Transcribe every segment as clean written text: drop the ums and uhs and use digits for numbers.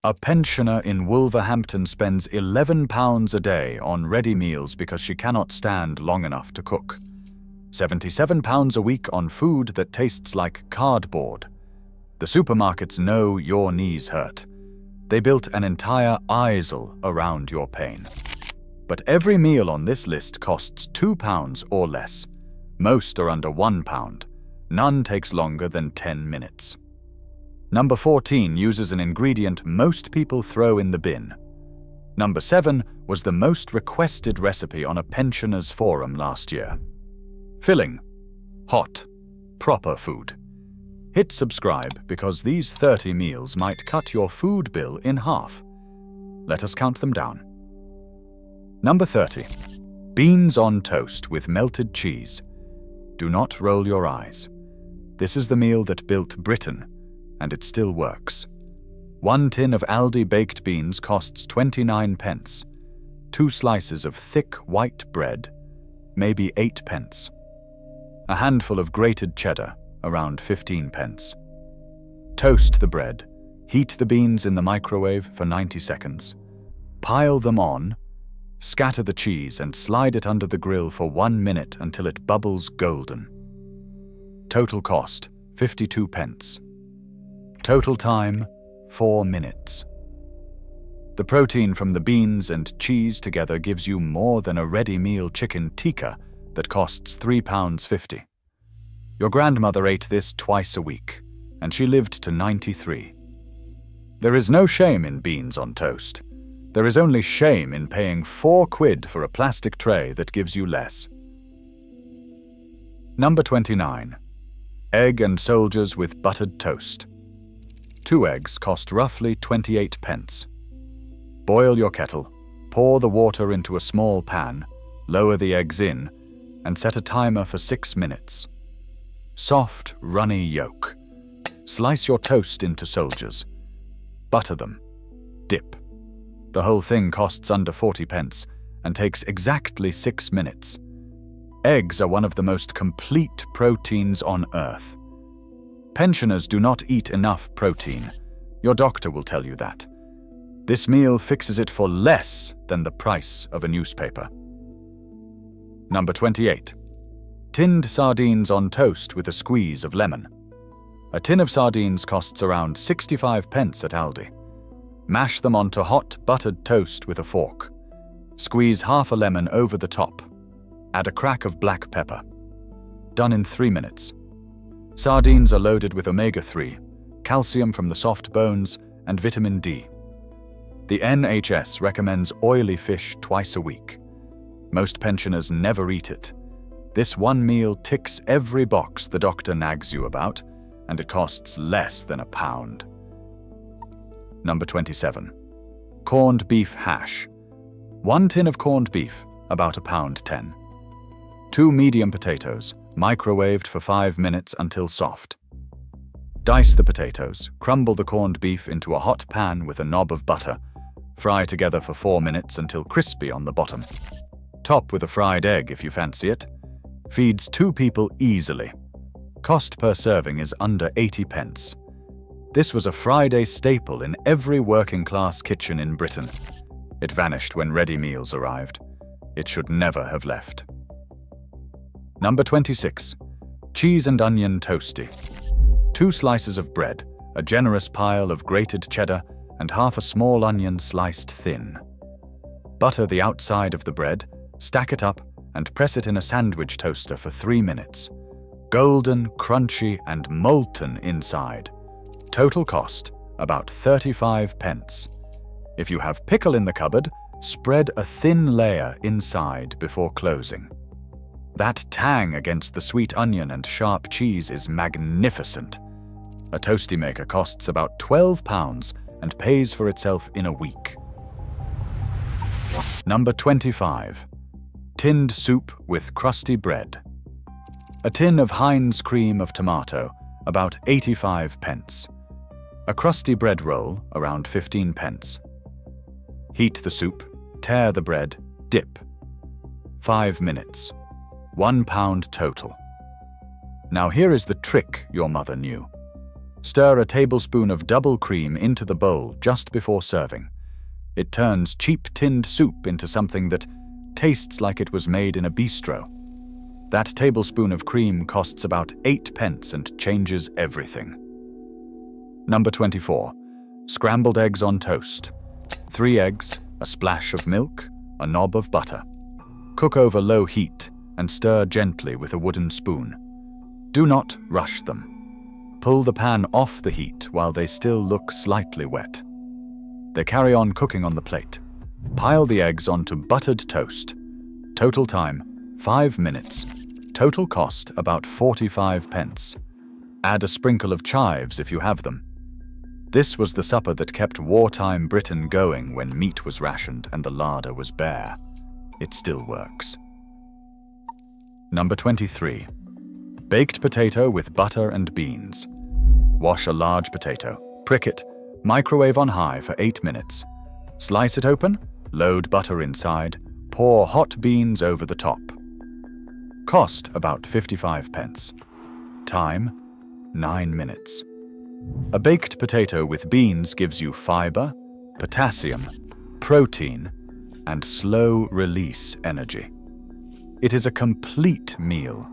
A pensioner in Wolverhampton spends £11 a day on ready meals because she cannot stand long enough to cook. £77 a week on food that tastes like cardboard. The supermarkets know your knees hurt. They built an entire aisle around your pain. But every meal on this list costs £2 or less. Most are under £1. None takes longer than 10 minutes. Number 14 uses an ingredient most people throw in the bin. Number 7 was the most requested recipe on a pensioners forum last year. Filling. Hot. Proper food. Hit subscribe because these 30 meals might cut your food bill in half. Let us count them down. Number 30. Beans on toast with melted cheese. Do not roll your eyes. This is the meal that built Britain, and it still works. 1 tin of Aldi baked beans costs 29p. 2 slices of thick white bread, maybe 8p. A handful of grated cheddar, around 15p. Toast the bread, heat the beans in the microwave for 90 seconds. Pile them on, scatter the cheese and slide it under the grill for 1 minute until it bubbles golden. Total cost, 52p. Total time, 4 minutes. The protein from the beans and cheese together gives you more than a ready meal chicken tikka that costs £3.50. Your grandmother ate this twice a week, and she lived to 93. There is no shame in beans on toast. There is only shame in paying £4 for a plastic tray that gives you less. Number 29. Egg and soldiers with buttered toast. 2 eggs cost roughly 28p. Boil your kettle, pour the water into a small pan, lower the eggs in, and set a timer for 6 minutes. Soft, runny yolk. Slice your toast into soldiers. Butter them. Dip. The whole thing costs under 40p and takes exactly 6 minutes. Eggs are one of the most complete proteins on earth. Pensioners do not eat enough protein. Your doctor will tell you that. This meal fixes it for less than the price of a newspaper. Number 28. Tinned sardines on toast with a squeeze of lemon. A tin of sardines costs around 65p at Aldi. Mash them onto hot, buttered toast with a fork. Squeeze half a lemon over the top. Add a crack of black pepper. Done in 3 minutes. Sardines are loaded with omega-3, calcium from the soft bones, and vitamin D. The NHS recommends oily fish twice a week. Most pensioners never eat it. This one meal ticks every box the doctor nags you about, and it costs less than £1. Number 27. Corned beef hash. 1 tin of corned beef, about £1.10. 2 medium potatoes, microwaved for 5 minutes until soft. Dice the potatoes, crumble the corned beef into a hot pan with a knob of butter. Fry together for 4 minutes until crispy on the bottom. Top with a fried egg if you fancy it. Feeds 2 people easily. Cost per serving is under 80p. This was a Friday staple in every working-class kitchen in Britain. It vanished when ready meals arrived. It should never have left. Number 26. Cheese and onion toasty. 2 slices of bread, a generous pile of grated cheddar, and half a small onion sliced thin. Butter the outside of the bread, stack it up, and press it in a sandwich toaster for 3 minutes. Golden, crunchy, and molten inside. Total cost, about 35p. If you have pickle in the cupboard, spread a thin layer inside before closing. That tang against the sweet onion and sharp cheese is magnificent. A toasty maker costs about £12 and pays for itself in a week. Number 25. Tinned soup with crusty bread. A tin of Heinz cream of tomato, about 85p. A crusty bread roll, around 15p. Heat the soup, tear the bread, dip. 5 minutes. £1 total. Now here is the trick your mother knew. Stir a tablespoon of double cream into the bowl just before serving. It turns cheap tinned soup into something that tastes like it was made in a bistro. That tablespoon of cream costs about 8 pence and changes everything. Number 24. Scrambled eggs on toast. 3 eggs, a splash of milk, a knob of butter. Cook over low heat and stir gently with a wooden spoon. Do not rush them. Pull the pan off the heat while they still look slightly wet. They carry on cooking on the plate. Pile the eggs onto buttered toast. Total time, 5 minutes. Total cost, about 45 pence. Add a sprinkle of chives if you have them. This was the supper that kept wartime Britain going when meat was rationed and the larder was bare. It still works. Number 23. Baked potato with butter and beans. Wash a large potato. Prick it. Microwave on high for 8 minutes. Slice it open, load butter inside, pour hot beans over the top. Cost about 55 pence. Time, 9 minutes. A baked potato with beans gives you fiber, potassium, protein, and slow-release energy. It is a complete meal.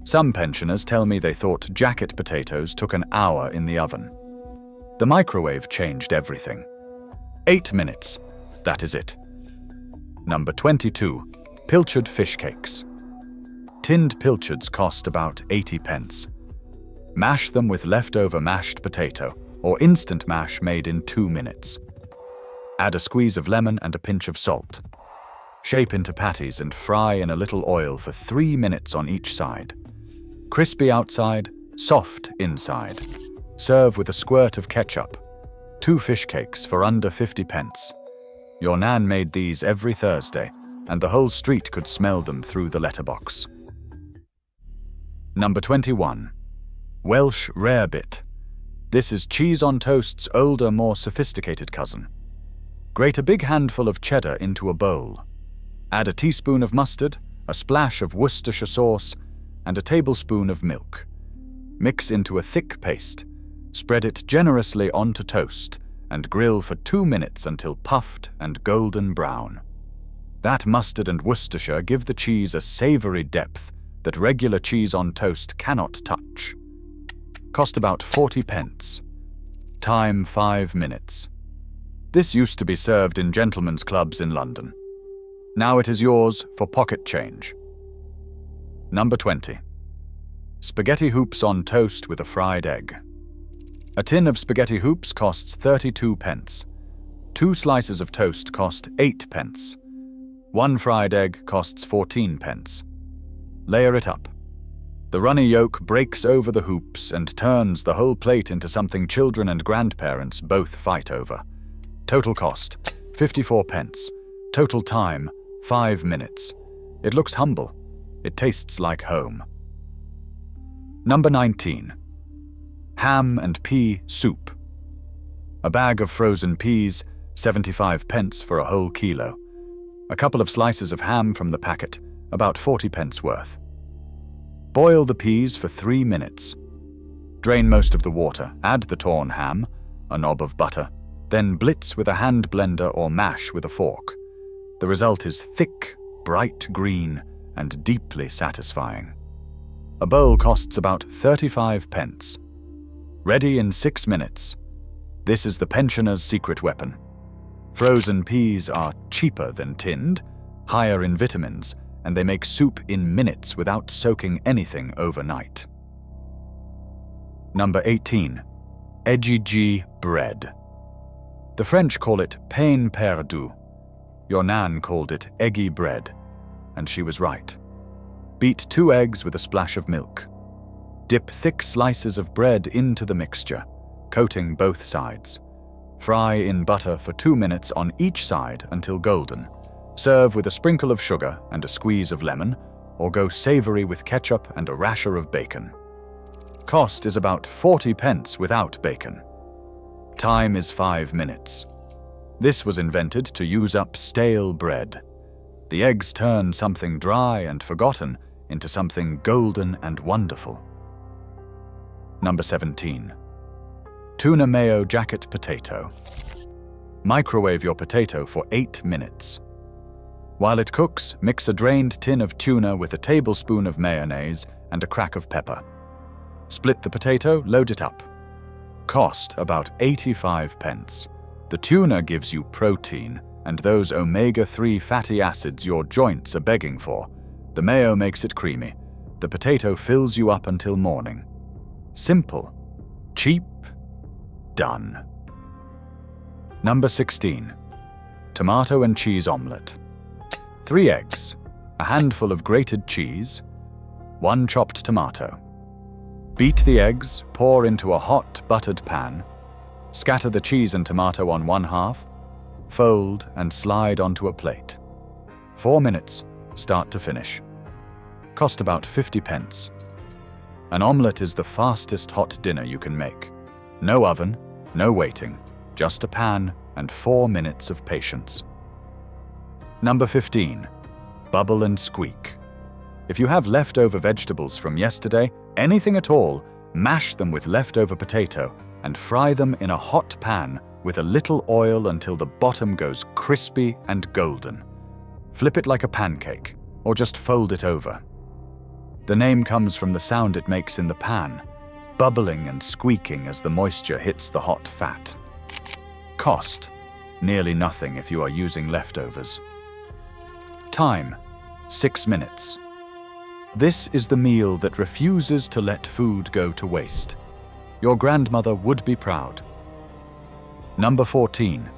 Some pensioners tell me they thought jacket potatoes took an hour in the oven. The microwave changed everything. 8 minutes. That is it. Number 22. Pilchard fish cakes. Tinned pilchards cost about 80 pence. Mash them with leftover mashed potato or instant mash made in 2 minutes. Add a squeeze of lemon and a pinch of salt. Shape into patties and fry in a little oil for 3 minutes on each side. Crispy outside, soft inside. Serve with a squirt of ketchup. 2 fish cakes for under 50 pence. Your Nan made these every Thursday, and the whole street could smell them through the letterbox. Number 21. Welsh rarebit. This is cheese on toast's older, more sophisticated cousin. Grate a big handful of cheddar into a bowl. Add a teaspoon of mustard, a splash of Worcestershire sauce, and a tablespoon of milk. Mix into a thick paste. Spread it generously onto toast and grill for 2 minutes until puffed and golden brown. That mustard and Worcestershire give the cheese a savory depth that regular cheese on toast cannot touch. Cost about 40 pence. Time 5 minutes. This used to be served in gentlemen's clubs in London. Now it is yours for pocket change. Number 20. Spaghetti hoops on toast with a fried egg. A tin of spaghetti hoops costs 32 pence. 2 slices of toast cost 8 pence. 1 fried egg costs 14 pence. Layer it up. The runny yolk breaks over the hoops and turns the whole plate into something children and grandparents both fight over. Total cost, 54 pence. Total time, 5 minutes. It looks humble. It tastes like home. Number 19. Ham and pea soup. A bag of frozen peas, 75 pence for a whole kilo. A couple of slices of ham from the packet, about 40 pence worth. Boil the peas for 3 minutes. Drain most of the water, add the torn ham, a knob of butter, then blitz with a hand blender or mash with a fork. The result is thick, bright green, and deeply satisfying. A bowl costs about 35 pence. Ready in 6 minutes. This is the pensioner's secret weapon. Frozen peas are cheaper than tinned, higher in vitamins, and they make soup in minutes without soaking anything overnight. Number 18. Eggy bread. The French call it pain perdu. Your Nan called it eggy bread, and she was right. Beat 2 eggs with a splash of milk. Dip thick slices of bread into the mixture, coating both sides. Fry in butter for 2 minutes on each side until golden. Serve with a sprinkle of sugar and a squeeze of lemon, or go savory with ketchup and a rasher of bacon. Cost is about 40 pence without bacon. Time is 5 minutes. This was invented to use up stale bread. The eggs turn something dry and forgotten into something golden and wonderful. Number 17. Tuna mayo jacket potato. Microwave your potato for 8 minutes. While it cooks, mix a drained tin of tuna with a tablespoon of mayonnaise and a crack of pepper. Split the potato, load it up. Cost about 85 pence. The tuna gives you protein and those omega-3 fatty acids your joints are begging for. The mayo makes it creamy. The potato fills you up until morning. Simple, cheap, done. Number 16. Tomato and cheese omelette. 3 eggs, a handful of grated cheese, 1 chopped tomato. Beat the eggs, pour into a hot buttered pan, scatter the cheese and tomato on 1/2, fold and slide onto a plate. 4 minutes, start to finish. Cost about 50 pence. An omelette is the fastest hot dinner you can make. No oven, no waiting, just a pan and 4 minutes of patience. Number 15. Bubble and squeak. If you have leftover vegetables from yesterday, anything at all, mash them with leftover potato and fry them in a hot pan with a little oil until the bottom goes crispy and golden. Flip it like a pancake, or just fold it over. The name comes from the sound it makes in the pan, bubbling and squeaking as the moisture hits the hot fat. Cost: nearly nothing if you are using leftovers. Time: 6 minutes. This is the meal that refuses to let food go to waste. Your grandmother would be proud. Number 14.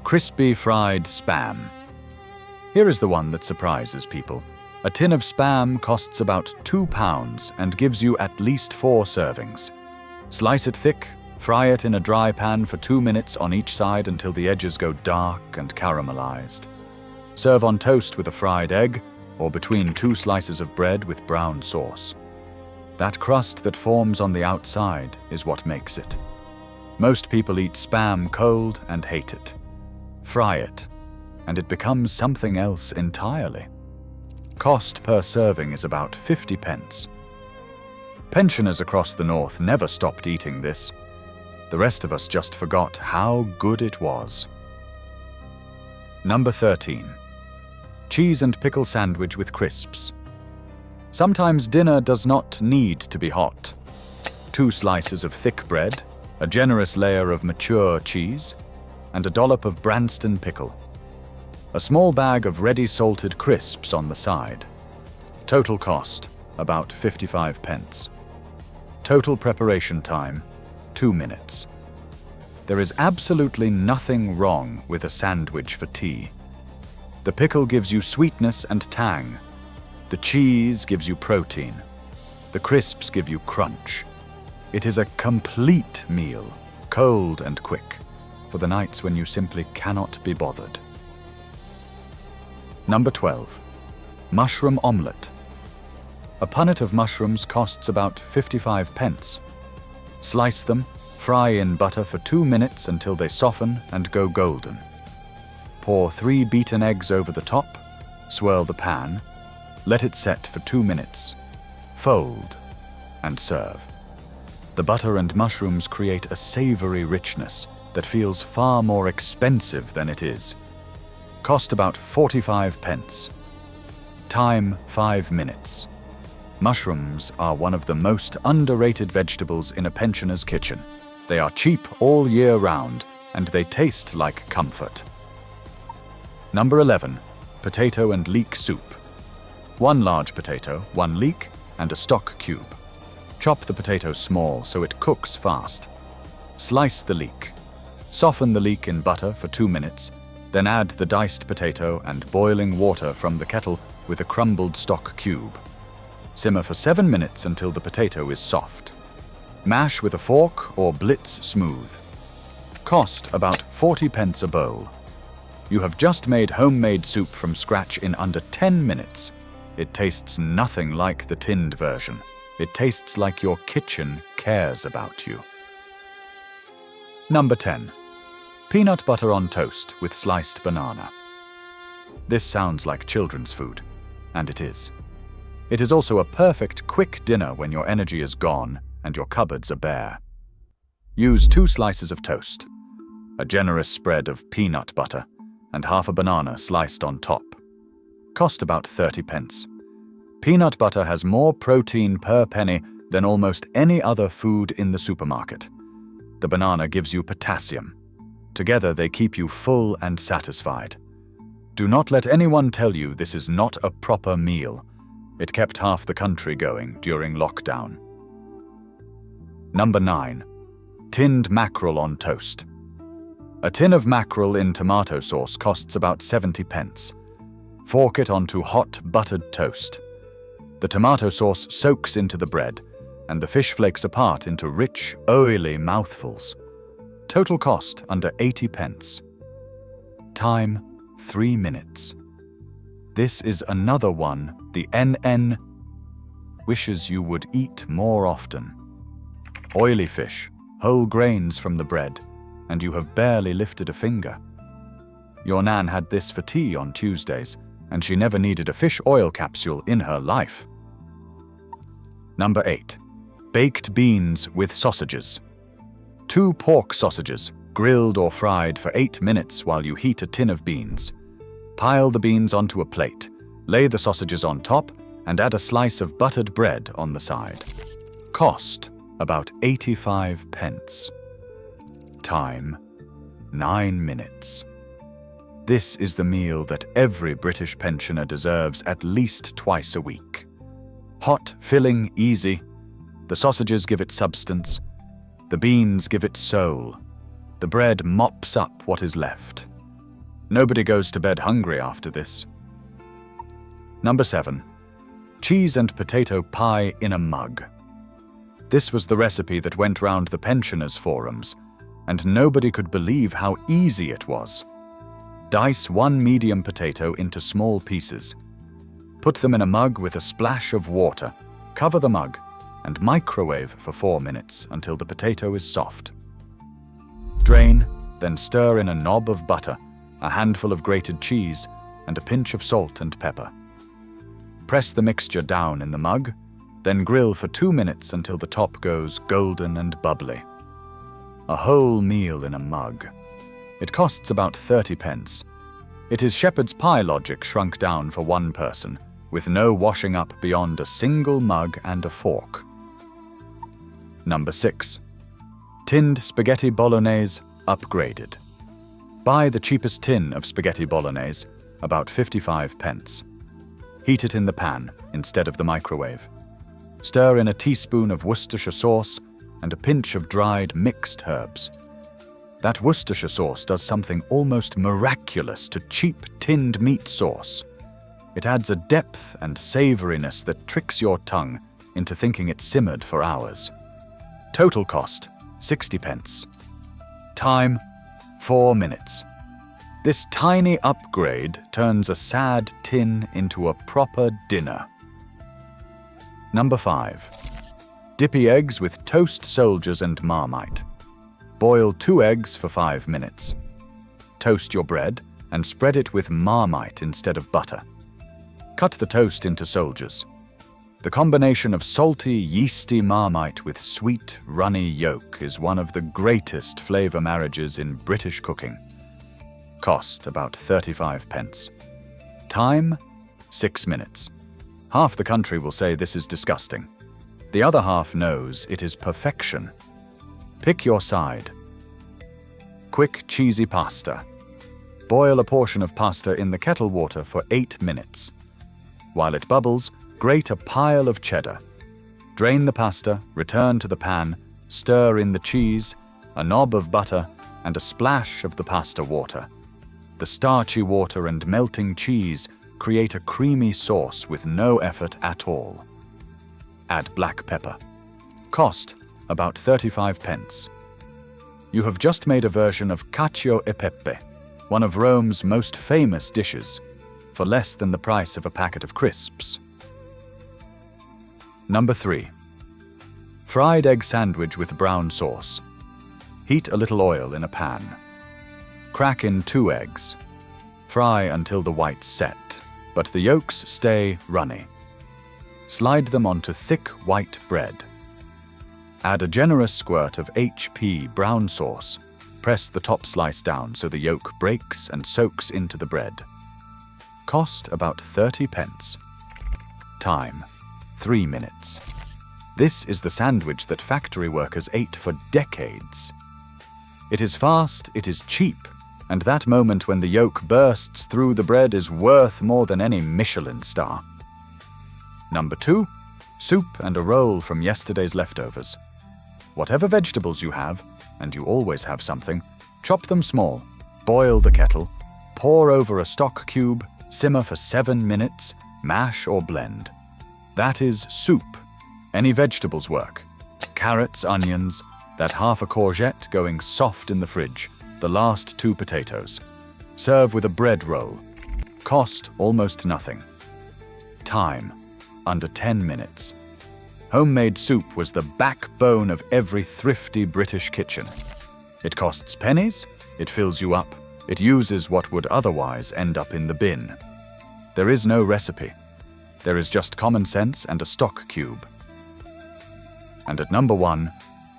Crispy fried spam. Here is the one that surprises people. A tin of spam costs about £2 and gives you at least 4 servings. Slice it thick, fry it in a dry pan for 2 minutes on each side until the edges go dark and caramelized. Serve on toast with a fried egg, or between 2 slices of bread with brown sauce. That crust that forms on the outside is what makes it. Most people eat spam cold and hate it. Fry it, and it becomes something else entirely. Cost per serving is about 50 pence. Pensioners across the north never stopped eating this. The rest of us just forgot how good it was. Number 13. Cheese and pickle sandwich with crisps. Sometimes dinner does not need to be hot. 2 slices of thick bread, a generous layer of mature cheese, and a dollop of Branston pickle. A small bag of ready salted crisps on the side. Total cost, about 55 pence. Total preparation time, 2 minutes. There is absolutely nothing wrong with a sandwich for tea. The pickle gives you sweetness and tang. The cheese gives you protein. The crisps give you crunch. It is a complete meal, cold and quick, for the nights when you simply cannot be bothered. Number 12. Mushroom omelette. A punnet of mushrooms costs about 55 pence. Slice them, fry in butter for 2 minutes until they soften and go golden. Pour 3 beaten eggs over the top, swirl the pan, let it set for 2 minutes, fold, and serve. The butter and mushrooms create a savory richness that feels far more expensive than it is. Cost about 45 pence. Time 5 minutes. Mushrooms are one of the most underrated vegetables in a pensioner's kitchen. They are cheap all year round, and they taste like comfort. Number 11. Potato and leek soup. 1 large potato, 1 leek, and a stock cube. Chop the potato small so it cooks fast. Slice the leek. Soften the leek in butter for 2 minutes, then add the diced potato and boiling water from the kettle with a crumbled stock cube. Simmer for 7 minutes until the potato is soft. Mash with a fork or blitz smooth. Cost about 40 pence a bowl. You have just made homemade soup from scratch in under 10 minutes. It tastes nothing like the tinned version. It tastes like your kitchen cares about you. Number 10. Peanut butter on toast with sliced banana. This sounds like children's food, and it is. It is also a perfect quick dinner when your energy is gone and your cupboards are bare. Use 2 slices of toast, a generous spread of peanut butter, and half a banana sliced on top. Cost about 30 pence. Peanut butter has more protein per penny than almost any other food in the supermarket. The banana gives you potassium. Together they keep you full and satisfied. Do not let anyone tell you this is not a proper meal. It kept half the country going during lockdown. Number 9. Tinned mackerel on toast. A tin of mackerel in tomato sauce costs about 70 pence. Fork it onto hot buttered toast. The tomato sauce soaks into the bread, and the fish flakes apart into rich, oily mouthfuls. Total cost under 80 pence. Time 3 minutes. This is another one the NN wishes you would eat more often. Oily fish, whole grains from the bread, and you have barely lifted a finger. Your Nan had this for tea on Tuesdays, and she never needed a fish oil capsule in her life. Number 8. Baked beans with sausages. 2 pork sausages, grilled or fried for 8 minutes while you heat a tin of beans. Pile the beans onto a plate, lay the sausages on top, and add a slice of buttered bread on the side. Cost about 85 pence. Time 9 minutes. This is the meal that every British pensioner deserves at least twice a week. Hot, filling, easy. The sausages give it substance. The beans give it soul. The bread mops up what is left. Nobody goes to bed hungry after this. Number 7. Cheese and potato pie in a mug. This was the recipe that went round the pensioners' forums, and nobody could believe how easy it was. Dice 1 medium potato into small pieces. Put them in a mug with a splash of water. Cover the mug and microwave for 4 minutes until the potato is soft. Drain, then stir in a knob of butter, a handful of grated cheese, and a pinch of salt and pepper. Press the mixture down in the mug, then grill for 2 minutes until the top goes golden and bubbly. A whole meal in a mug. It costs about 30 pence. It is shepherd's pie logic shrunk down for one person, with no washing up beyond a single mug and a fork. Number 6. Tinned spaghetti bolognese upgraded. Buy the cheapest tin of spaghetti bolognese, about 55 pence. Heat it in the pan instead of the microwave. Stir in a teaspoon of Worcestershire sauce and a pinch of dried mixed herbs. That Worcestershire sauce does something almost miraculous to cheap tinned meat sauce. It adds a depth and savouriness that tricks your tongue into thinking it simmered for hours. Total cost, 60 pence. Time, 4 minutes. This tiny upgrade turns a sad tin into a proper dinner. Number 5. Dippy eggs with toast soldiers and Marmite. Boil 2 eggs for 5 minutes. Toast your bread and spread it with Marmite instead of butter. Cut the toast into soldiers. The combination of salty, yeasty Marmite with sweet, runny yolk is one of the greatest flavour marriages in British cooking. Cost about 35 pence. Time, 6 minutes. Half the country will say this is disgusting. The other half knows it is perfection. Pick your side. Quick, cheesy pasta. Boil a portion of pasta in the kettle water for 8 minutes. While it bubbles, grate a pile of cheddar. Drain the pasta, return to the pan, stir in the cheese, a knob of butter, and a splash of the pasta water. The starchy water and melting cheese create a creamy sauce with no effort at all. Add black pepper. Cost about 35 pence. You have just made a version of cacio e pepe, one of Rome's most famous dishes, for less than the price of a packet of crisps. Number 3. Fried egg sandwich with brown sauce. Heat a little oil in a pan. Crack in 2 eggs. Fry until the whites set, but the yolks stay runny. Slide them onto thick white bread. Add a generous squirt of HP brown sauce. Press the top slice down so the yolk breaks and soaks into the bread. Cost about 30 pence. Time, 3 minutes. This is the sandwich that factory workers ate for decades. It is fast, it is cheap, and that moment when the yolk bursts through the bread is worth more than any Michelin star. Number 2, soup and a roll from yesterday's leftovers. Whatever vegetables you have, and you always have something, chop them small, boil the kettle, pour over a stock cube, simmer for 7 minutes, mash or blend. That is soup. Any vegetables work. Carrots, onions, that half a courgette going soft in the fridge, the last 2 potatoes. Serve with a bread roll. Cost almost nothing. Time, under 10 minutes. Homemade soup was the backbone of every thrifty British kitchen. It costs pennies, it fills you up, it uses what would otherwise end up in the bin. There is no recipe. There is just common sense and a stock cube. And at number 1,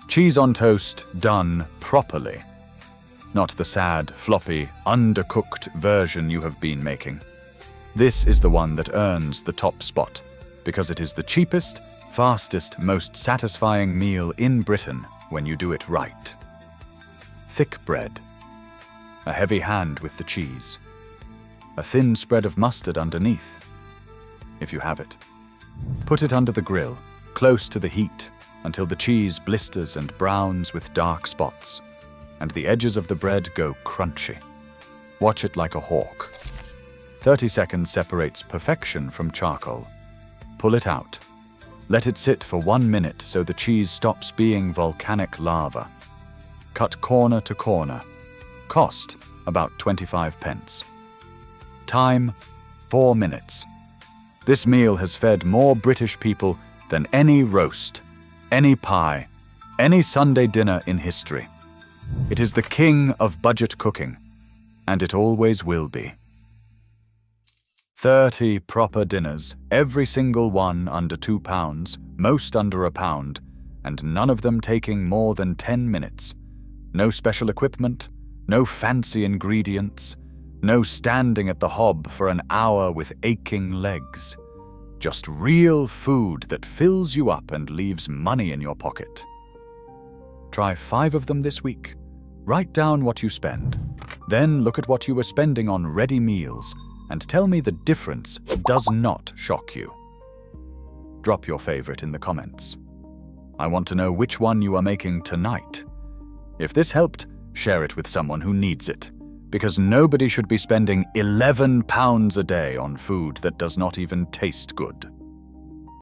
cheese on toast done properly. Not the sad, floppy, undercooked version you have been making. This is the one that earns the top spot, because it is the cheapest, fastest, most satisfying meal in Britain when you do it right. Thick bread. A heavy hand with the cheese. A thin spread of mustard underneath, if you have it. Put it under the grill, close to the heat, until the cheese blisters and browns with dark spots, and the edges of the bread go crunchy. Watch it like a hawk. 30 seconds separates perfection from charcoal. Pull it out. Let it sit for 1 minute so the cheese stops being volcanic lava. Cut corner to corner. Cost about 25 pence. Time, 4 minutes. This meal has fed more British people than any roast, any pie, any Sunday dinner in history. It is the king of budget cooking, and it always will be. 30 proper dinners, every single one under £2, most under £1, and none of them taking more than 10 minutes. No special equipment, no fancy ingredients, no standing at the hob for an hour with aching legs. Just real food that fills you up and leaves money in your pocket. Try 5 of them this week. Write down what you spend. Then look at what you were spending on ready meals and tell me the difference does not shock you. Drop your favorite in the comments. I want to know which one you are making tonight. If this helped, share it with someone who needs it, because nobody should be spending £11 a day on food that does not even taste good.